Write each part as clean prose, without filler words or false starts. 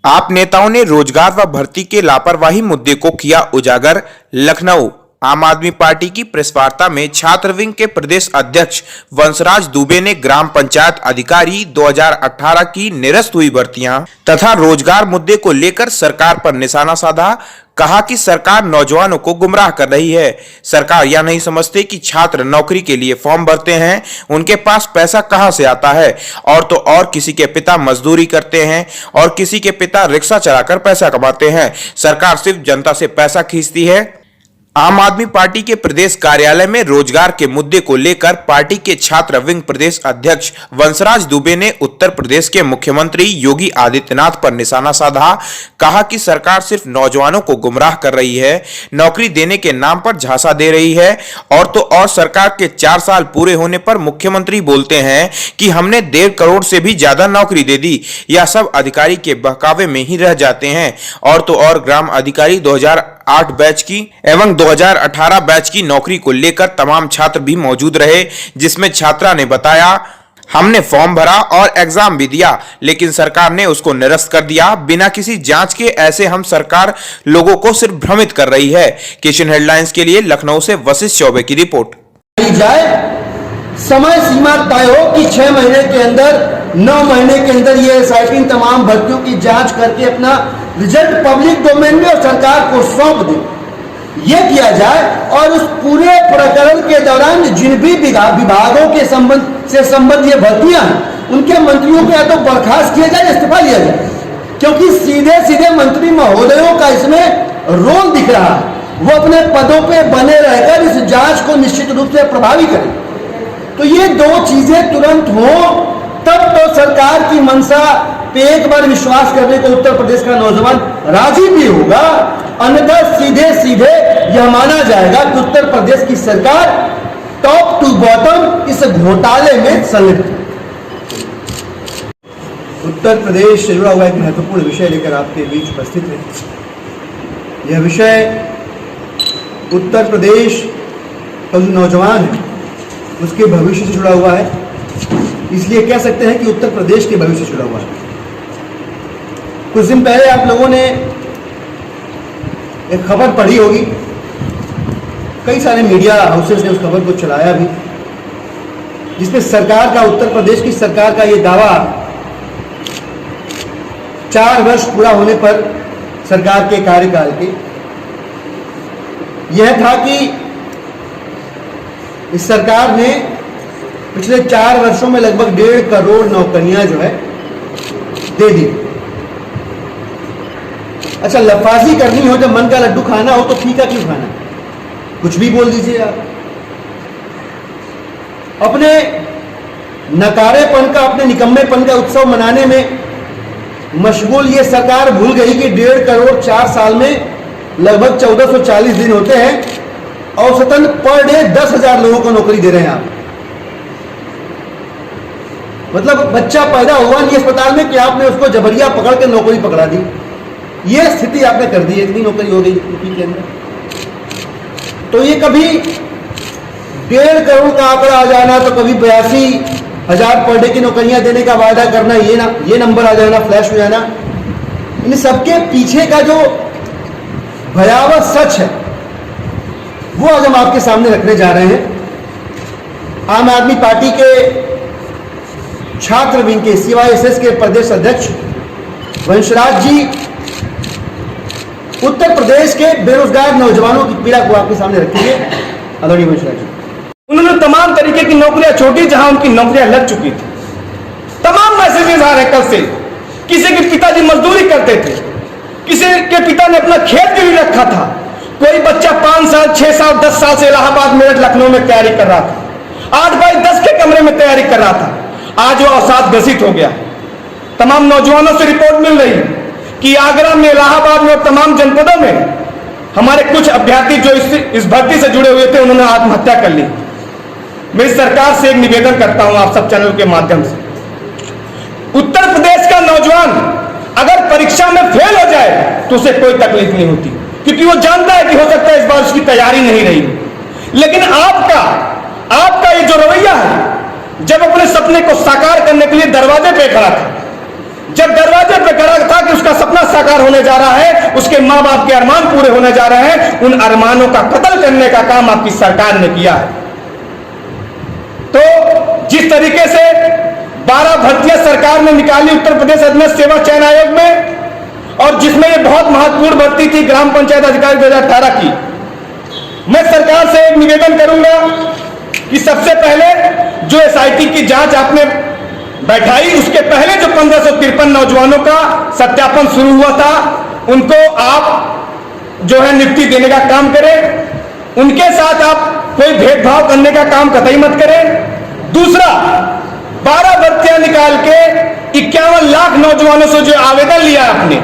आप नेताओं ने रोजगार व भर्ती के लापरवाही मुद्दे को किया उजागर। लखनऊ आम आदमी पार्टी की प्रेस वार्ता में छात्र विंग के प्रदेश अध्यक्ष वंशराज दुबे ने ग्राम पंचायत अधिकारी 2018 की निरस्त हुई भर्तियां तथा रोजगार मुद्दे को लेकर सरकार पर निशाना साधा। कहा कि सरकार नौजवानों को गुमराह कर रही है। सरकार यह नहीं समझते कि छात्र नौकरी के लिए फॉर्म भरते हैं, उनके पास पैसा कहां से आता है। और तो और किसी के पिता मजदूरी करते हैं और किसी के पिता रिक्शा चलाकर पैसा कमाते हैं। सरकार सिर्फ जनता से पैसा खींचती है। आम आदमी पार्टी के प्रदेश कार्यालय में रोजगार के मुद्दे को लेकर पार्टी के छात्र विंग प्रदेश अध्यक्ष वंशराज दुबे ने उत्तर प्रदेश के मुख्यमंत्री योगी आदित्यनाथ पर निशाना साधा। कहा कि सरकार सिर्फ नौजवानों को गुमराह कर रही है, नौकरी देने के नाम पर झांसा दे रही है। और तो और सरकार के 4 साल पूरे होने पर मुख्यमंत्री बोलते हैं कि हमने 1.5 करोड़ से भी ज्यादा नौकरी दे दी। यह सब अधिकारी के बहकावे में ही रह जाते हैं। और तो और ग्राम अधिकारी 2008 बैच की एवं 2018 बैच की नौकरी को लेकर तमाम छात्र भी मौजूद रहे, जिसमें छात्रा ने बताया, हमने फॉर्म भरा और एग्जाम भी दिया, लेकिन सरकार ने उसको निरस्त कर दिया बिना किसी जांच के। ऐसे हम सरकार लोगों को सिर्फ भ्रमित कर रही है। किशन हेडलाइंस के लिए लखनऊ से वशिष्ठ चौबे की रिपोर्ट। समय सीमा तय हो कि 6 महीने के अंदर, 9 महीने के अंदर ये एसआईटी तमाम भर्तियों की जांच करके अपना रिजल्ट पब्लिक डोमेन में और सरकार को सौंप दे, ये किया जाए। और उस पूरे प्रकरण के दौरान जिन भी विभागों के संबंध ये भर्तियां हैं, उनके मंत्रियों को या तो बर्खास्त किया जाए, इस्तीफा लिया जाए, क्योंकि सीधे सीधे मंत्री महोदयों का इसमें रोल दिख रहा है। वो अपने पदों पे बने रहकर इस जांच को निश्चित रूप से प्रभावी करें। तो ये 2 चीजें तुरंत हो, तब तो सरकार की मंशा पे एक बार विश्वास करने को उत्तर प्रदेश का नौजवान राजी भी होगा। अन्यथा सीधे सीधे यह माना जाएगा कि उत्तर प्रदेश की सरकार टॉप टू बॉटम इस घोटाले में संलिप्त है। उत्तर प्रदेश से जुड़ा हुआ एक महत्वपूर्ण विषय लेकर आपके बीच उपस्थित है। यह विषय उत्तर प्रदेश का जो नौजवान है उसके भविष्य से जुड़ा हुआ है, इसलिए कह सकते हैं कि उत्तर प्रदेश के भविष्य से जुड़ा हुआ है। कुछ दिन पहले आप लोगों ने एक खबर पढ़ी होगी, कई सारे मीडिया हाउसेस ने उस खबर को चलाया भी, जिसमें सरकार का, उत्तर प्रदेश की सरकार का ये दावा 4 वर्ष पूरा होने पर सरकार के कार्यकाल के यह था कि इस सरकार ने पिछले 4 वर्षों में लगभग 1.5 करोड़ नौकरियां जो है दे दी। अच्छा, लफाजी करनी हो, जब मन का लड्डू खाना हो तो फीका क्यों खाना? कुछ भी बोल दीजिए आप। अपने नकारेपन का, अपने निकम्मेपन का उत्सव मनाने में मशगूल ये सरकार भूल गई कि 1.5 करोड़ 4 साल में लगभग 1440 दिन होते हैं। औसतन पर डे 10,000 लोगों को नौकरी दे रहे हैं आप। मतलब बच्चा पैदा हुआ नहीं अस्पताल में कि आपने उसको जबरिया पकड़ के नौकरी पकड़ा दी। ये स्थिति आपने कर दी है, इतनी नौकरी हो गई यूपी के अंदर। तो ये कभी 1.5 करोड़ का आंकड़ा आ जाना, तो कभी 82,000 पर डे की नौकरियां देने का वायदा करना, ये नंबर आ जाना, फ्लैश हो जाना। इन सबके पीछे का जो भयावह सच है वो आज हम आपके सामने रखने जा रहे हैं। आम आदमी पार्टी के छात्र विंग के CYSS के प्रदेश अध्यक्ष वंशराज जी उत्तर प्रदेश के बेरोजगार नौजवानों की पीड़ा को आपके सामने रखेंगे। आदरणीय वंशराज जी, उन्होंने तमाम तरीके की नौकरियां छोड़ी जहां उनकी नौकरियां लग चुकी थी। तमाम मैसेजेस आ रहे कल से। किसी के पिताजी मजदूरी करते थे, किसी के पिता ने अपना खेत भी रखा था, कोई बच्चा 5 साल, 6 साल, 10 साल से इलाहाबाद, मेरठ, लखनऊ में तैयारी कर रहा था, 8 बाई 10 के कमरे में तैयारी कर रहा था। आज वो अवसाद ग्रसित हो गया। तमाम नौजवानों से रिपोर्ट मिल रही है कि आगरा में, इलाहाबाद में और तमाम जनपदों में हमारे कुछ अभ्यर्थी जो इस भर्ती से जुड़े हुए थे, उन्होंने आत्महत्या कर ली। मैं इस सरकार से एक निवेदन करता हूं आप सब चैनल के माध्यम से, उत्तर प्रदेश का नौजवान अगर परीक्षा में फेल हो जाए तो उसे कोई तकलीफ नहीं होती, क्योंकि वो जानता है कि हो सकता है इस बार उसकी तैयारी नहीं रही। लेकिन आपका ये जो रवैया है, जब अपने सपने को साकार करने के लिए दरवाजे पे खड़ा था, जब दरवाजे पे खड़ा था कि उसका सपना साकार होने जा रहा है, उसके मां बाप के अरमान पूरे होने जा रहे हैं, उन अरमानों का कत्ल करने का काम आपकी सरकार ने किया है। तो जिस तरीके से 12 भर्तियां सरकार ने निकाली उत्तर प्रदेश अधीनस्थ सेवा चयन आयोग में, और जिसमें ये बहुत महत्वपूर्ण भर्ती थी ग्राम पंचायत अधिकारी 2018 की, मैं सरकार से एक निवेदन करूंगा कि सबसे पहले जो एसआईटी की जांच आपने बैठाई, उसके पहले जो 1553 नौजवानों का सत्यापन शुरू हुआ था, उनको आप जो है नियुक्ति देने का काम करें। उनके साथ आप कोई भेदभाव करने का काम कतई मत करें। दूसरा, 12 भर्तियां निकाल के 51 लाख नौजवानों से जो आवेदन लिया आपने,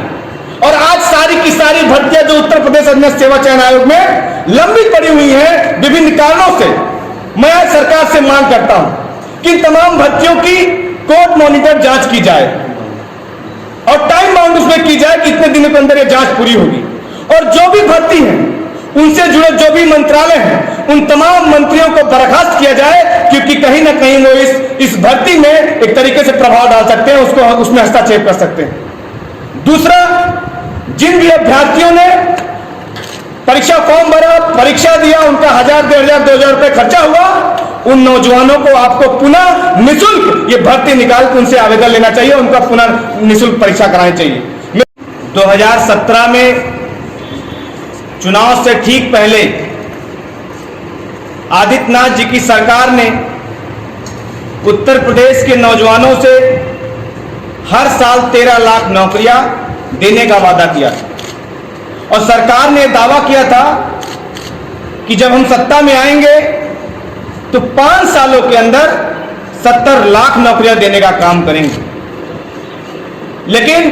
और आज सारी की सारी भर्तियां जो उत्तर प्रदेश अधीनस्थ सेवा चयन आयोग में लंबी पड़ी हुई हैं विभिन्न कारणों से, मैं आज सरकार से मांग करता हूं कि तमाम भर्तियों की कोर्ट मॉनिटर जांच की जाए और टाइम बाउंड उसमें की जाए कि इतने दिनों के अंदर ये जांच पूरी होगी। और जो भी भर्ती है, उनसे जुड़े जो भी मंत्रालय हैं, उन तमाम मंत्रियों को बर्खास्त किया जाए, क्योंकि कहीं ना कहीं वो इस भर्ती में एक तरीके से प्रभाव डाल सकते हैं, उसको उसमें हस्तक्षेप कर सकते हैं। दूसरा, जिन भी अभ्यर्थियों ने परीक्षा फॉर्म भरा, परीक्षा दिया, उनका 1000, 1500, 2000 रुपए खर्चा हुआ, उन नौजवानों को आपको पुनः निःशुल्क ये भर्ती निकाल के उनसे आवेदन लेना चाहिए, उनका पुनः निःशुल्क परीक्षा करानी चाहिए। 2017 में चुनाव से ठीक पहले आदित्यनाथ जी की सरकार ने उत्तर प्रदेश के नौजवानों से हर साल 13 लाख नौकरियां देने का वादा किया था, और सरकार ने दावा किया था कि जब हम सत्ता में आएंगे तो 5 सालों के अंदर 70 लाख नौकरियां देने का काम करेंगे। लेकिन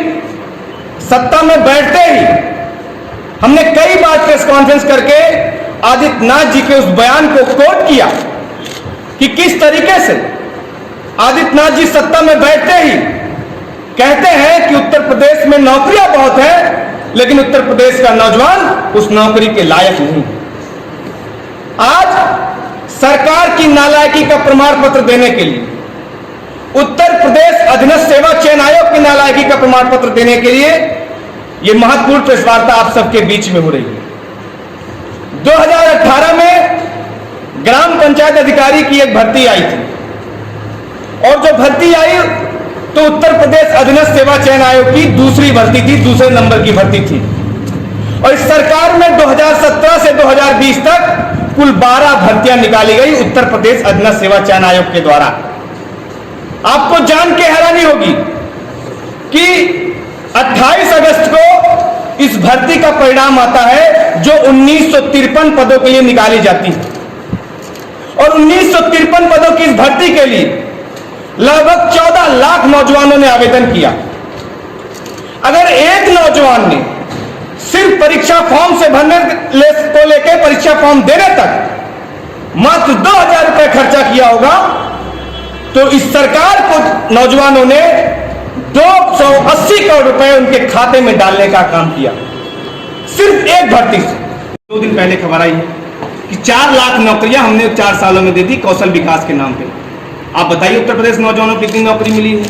सत्ता में बैठते ही हमने कई बार प्रेस कॉन्फ्रेंस करके आदित्यनाथ जी के उस बयान को कोट किया कि किस तरीके से आदित्यनाथ जी सत्ता में बैठते ही कहते हैं कि उत्तर प्रदेश में नौकरियां बहुत है, लेकिन उत्तर प्रदेश का नौजवान उस नौकरी के लायक नहीं। आज सरकार की नालायकी का प्रमाण पत्र देने के लिए, उत्तर प्रदेश अधीनस्थ सेवा चयन आयोग की नालायकी का प्रमाण पत्र देने के लिए यह महत्वपूर्ण प्रेस वार्ता आप सबके बीच में हो रही है। 2018 में ग्राम पंचायत अधिकारी की एक भर्ती आई थी, और जो भर्ती आई तो उत्तर प्रदेश अधीनस्थ सेवा चयन आयोग की दूसरी भर्ती थी, दूसरे नंबर की भर्ती थी। और इस सरकार में 2017 से 2020 तक कुल 12 भर्तियां निकाली गई उत्तर प्रदेश अधीनस्थ सेवा चयन आयोग के द्वारा। आपको जान के हैरानी होगी कि 28 अगस्त को इस भर्ती का परिणाम आता है जो 1953 पदों के लिए निकाली जाती है, और 1953 पदों की इस भर्ती के लिए लगभग 14 लाख नौजवानों ने आवेदन किया। अगर एक नौजवान ने सिर्फ परीक्षा फॉर्म से भरने को लेकर परीक्षा फॉर्म देने तक मात्र 2000 रुपए खर्चा किया होगा, तो इस सरकार को नौजवानों ने 280 करोड़ रुपए उनके खाते में डालने का काम किया, सिर्फ एक भर्ती से। 2 दिन पहले खबर आई है कि 4 लाख नौकरियां हमने 4 सालों में दे दी कौशल विकास के नाम पे। आप बताइए उत्तर प्रदेश नौजवानों को कितनी नौकरी मिली है?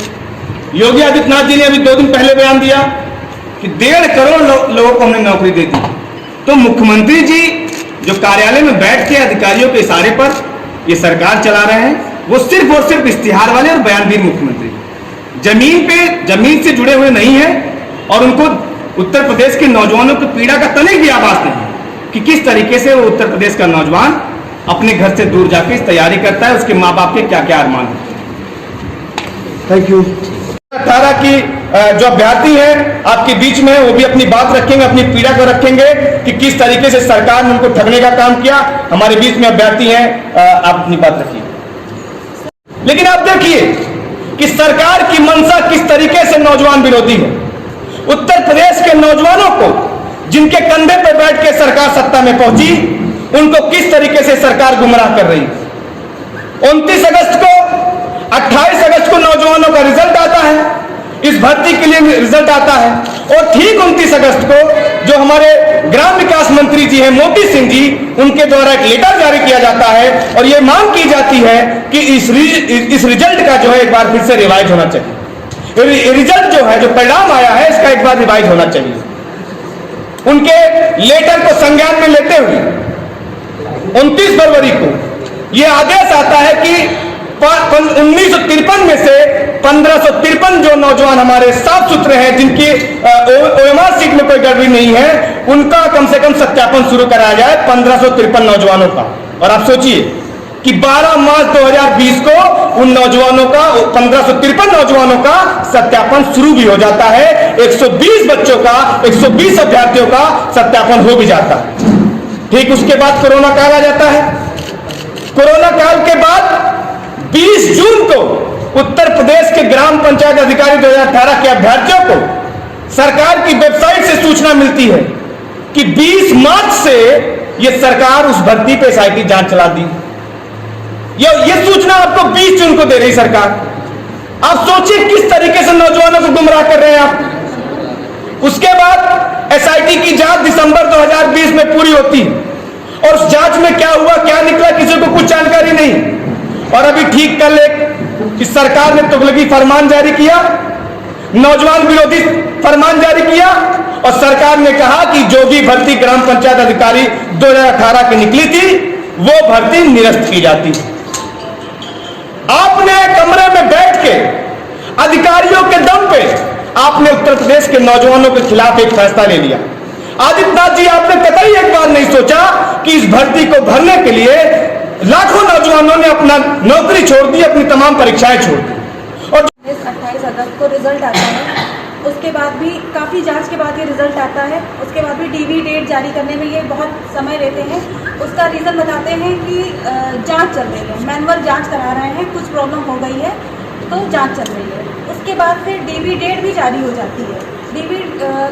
योगी आदित्यनाथ जी ने अभी 2 दिन पहले बयान दिया कि 1.5 करोड़ लोगों को हमने नौकरी दे दी। तो मुख्यमंत्री जी जो कार्यालय में बैठ के अधिकारियों के इशारे पर ये सरकार चला रहे हैं, वो सिर्फ और सिर्फ इश्तिहार वाले और बयानबीर मुख्यमंत्री, जमीन से जुड़े हुए नहीं है, और उनको उत्तर प्रदेश के नौजवानों की पीड़ा का तनिक भी आभास नहीं कि किस तरीके से वो उत्तर प्रदेश का नौजवान अपने घर से दूर जाके इस तैयारी करता है, उसके माँ बाप के क्या क्या अरमान हैं। Thank you. 18 की जो अभ्यर्थी हैं आपके बीच में, वो भी अपनी बात रखेंगे, अपनी पीड़ा को रखेंगे कि किस तरीके से सरकार ने उनको ठगने का काम किया। हमारे बीच में अभ्यर्थी हैं, आप अपनी बात रखिए। लेकिन आप देखिए कि सरकार की मंशा किस तरीके से नौजवान विरोधी है। उत्तर प्रदेश के नौजवानों को जिनके कंधे पर बैठ के सरकार सत्ता में पहुंची, उनको किस तरीके से सरकार गुमराह कर रही है। 29 अगस्त को, 28 अगस्त को नौजवानों का रिजल्ट आता है, इस भर्ती के लिए रिजल्ट आता है, और ठीक 29 अगस्त को जो हमारे ग्राम विकास मंत्री जी हैं मोती सिंह जी, उनके द्वारा एक लेटर जारी किया जाता है, और यह मांग की जाती है कि इस रिजल्ट का जो है एक बार फिर से रिवाइज होना चाहिए। रिजल्ट जो है, जो परिणाम आया है, इसका एक बार रिवाइज होना चाहिए। उनके लेटर को संज्ञान में लेते हुए 29 फरवरी को यह आदेश आता है कि 1953 में से 1553 जो नौजवान हमारे साफ सुथरे हैं, जिनकी ओएमआर सीट में कोई गड़बड़ी नहीं है, उनका कम से कम सत्यापन शुरू कराया जाए 1553 नौजवानों का। और आप सोचिए कि 12 मार्च 2020 को उन नौजवानों का, 1553 नौजवानों का सत्यापन शुरू भी हो जाता है। 120 बच्चों का, 120 अभ्यर्थियों का सत्यापन हो भी जाता है। ठीक उसके बाद कोरोना काल आ जाता है। कोरोना काल के बाद 20 जून को उत्तर प्रदेश के ग्राम पंचायत अधिकारी 2018 के अभ्यर्थियों को सरकार की वेबसाइट से सूचना मिलती है कि 20 मार्च से यह सरकार उस भर्ती पे एसआईटी जांच चला दी। यह सूचना आपको 20 जून को दे रही सरकार। आप सोचिए किस तरीके से नौजवानों को गुमराह कर रहे हैं आप। उसके बाद एसआईटी की जांच दिसंबर 2020 में पूरी होती और उस जांच में क्या हुआ, क्या निकला, किसी को कुछ जानकारी नहीं। और अभी ठीक कल एक इस सरकार ने तुगलकी फरमान जारी किया, नौजवान विरोधी फरमान जारी किया, और सरकार ने कहा कि जो भी भर्ती ग्राम पंचायत अधिकारी 2018 की निकली थी, वो भर्ती निरस्त की जाती। आपने कमरे में बैठ के अधिकारियों के दम पे आपने उत्तर प्रदेश के नौजवानों के खिलाफ एक फैसला ले लिया। आदित्यनाथ जी, आपने कतई एक बार नहीं सोचा कि इस भर्ती को भरने के लिए लाखों नौजवानों ने अपना नौकरी छोड़ दी, अपनी तमाम परीक्षाएं छोड़ दी। और 28 अगस्त को रिजल्ट आता है, उसके बाद भी काफ़ी जांच के बाद ये रिजल्ट आता है, उसके बाद भी डीवी डेट जारी करने में ये बहुत समय लेते हैं। उसका रीज़न बताते हैं कि जांच चल रही है, मैनुअल जांच करा रहे हैं, कुछ प्रॉब्लम हो गई है तो जांच चल रही है। उसके बाद फिर डीवी डेट भी जारी हो जाती है। डीवी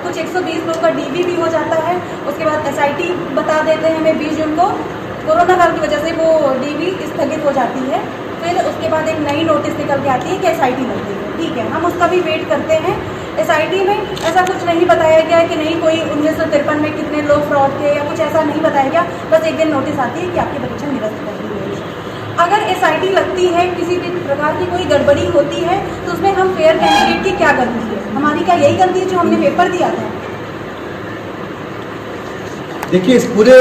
कुछ 120 लोगों का डीवी भी हो जाता है। उसके बाद एसआईटी बता देते हैं हमें 20 जून को, कोरोना काल की वजह से वो डीवी स्थगित हो जाती है। फिर उसके बाद एक नई नोटिस निकल के आती है कि एसआईटी लग गई है। ठीक है, हम उसका भी वेट करते हैं। एसआईटी में ऐसा कुछ नहीं बताया गया है कि नहीं कोई 1953 में कितने लोग फ्रॉड थे या कुछ ऐसा नहीं बताया गया। बस एक दिन नोटिस आती है कि आपकी परीक्षा निरस्त कर दी गई है। अगर एसआईटी लगती है, किसी भी प्रकार की कोई गड़बड़ी होती है, तो उसमें हम फेयर कैंडिडेट की क्या गलती है? हमारी क्या यही गलती है जो हमने पेपर दिया था? देखिए, इस पूरे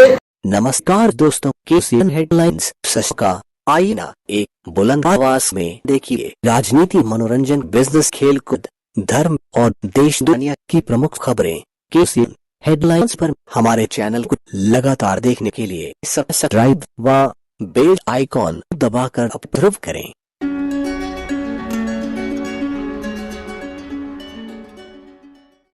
नमस्कार दोस्तों, केसीएन हेडलाइंस का आईना एक बुलंद आवाज में देखिए। राजनीति, मनोरंजन, बिजनेस, खेलकूद, धर्म और देश दुनिया की प्रमुख खबरें केसीएन हेडलाइंस पर हमारे चैनल को लगातार देखने के लिए सब्सक्राइब व बेल आइकॉन दबाकर अप्रूव करें।